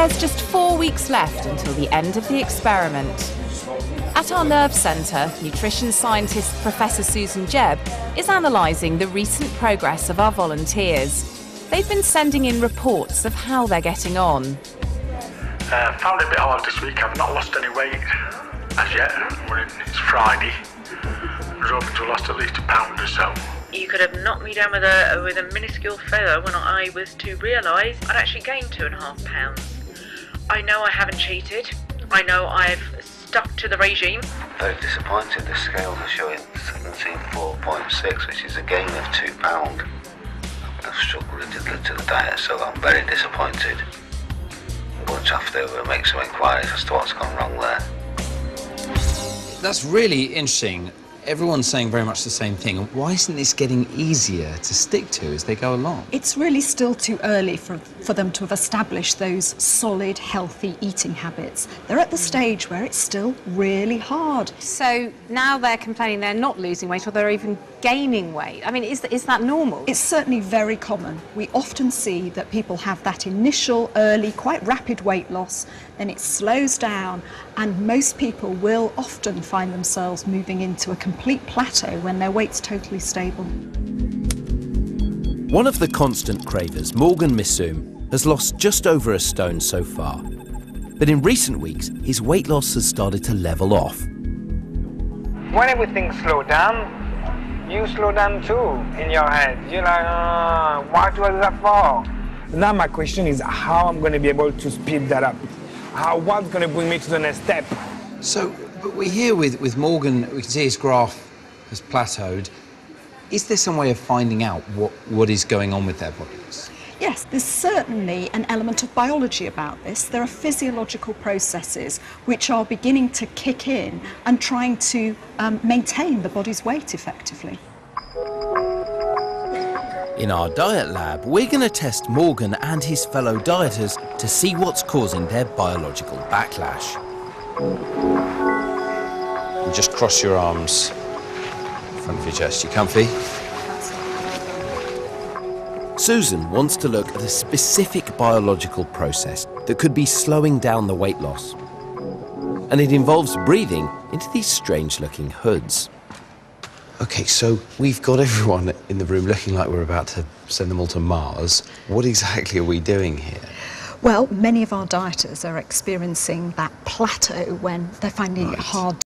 There's just 4 weeks left until the end of the experiment. At our nerve centre, nutrition scientist Professor Susan Jebb is analysing the recent progress of our volunteers. They've been sending in reports of how they're getting on. Found it a bit hard this week. I've not lost any weight as yet. It's Friday. I was hoping to have lost at least a pound or so. You could have knocked me down with a minuscule feather when I was to realise I'd actually gained 2.5 pounds. I know I haven't cheated. I know I've stuck to the regime. Very disappointed. The scales are showing 17.4.6, which is a gain of £2. I've struggled to the diet, so I'm very disappointed. I'm going to have to make some inquiries as to what's gone wrong there. That's really interesting. Everyone's saying very much the same thing. Why isn't this getting easier to stick to as they go along? It's really still too early for them to have established those solid, healthy eating habits. They're at the stage where it's still really hard. So now they're complaining they're not losing weight or they're even gaining weight. I mean, is that normal? It's certainly very common. We often see that people have that initial, early, quite rapid weight loss, then it slows down, and most people will often find themselves moving into a complete plateau when their weight's totally stable. One of the constant cravers, Morgan Missoum, has lost just over a stone so far. But in recent weeks, his weight loss has started to level off. When everything slows down, you slow down too in your head. You're like, what was that for? Now my question is how I'm going to be able to speed that up. What's going to bring me to the next step? So, but we're here with Morgan. We can see his graph has plateaued. Is there some way of finding out what is going on with their bodies? Yes, there's certainly an element of biology about this. There are physiological processes which are beginning to kick in and trying to maintain the body's weight effectively. In our diet lab, we're going to test Morgan and his fellow dieters to see what's causing their biological backlash. And just cross your arms in front of your chest. You comfy? Susan wants to look at a specific biological process that could be slowing down the weight loss. And it involves breathing into these strange-looking hoods. OK, so we've got everyone in the room looking like we're about to send them all to Mars. What exactly are we doing here? Well, many of our dieters are experiencing that plateau when they're finding it hard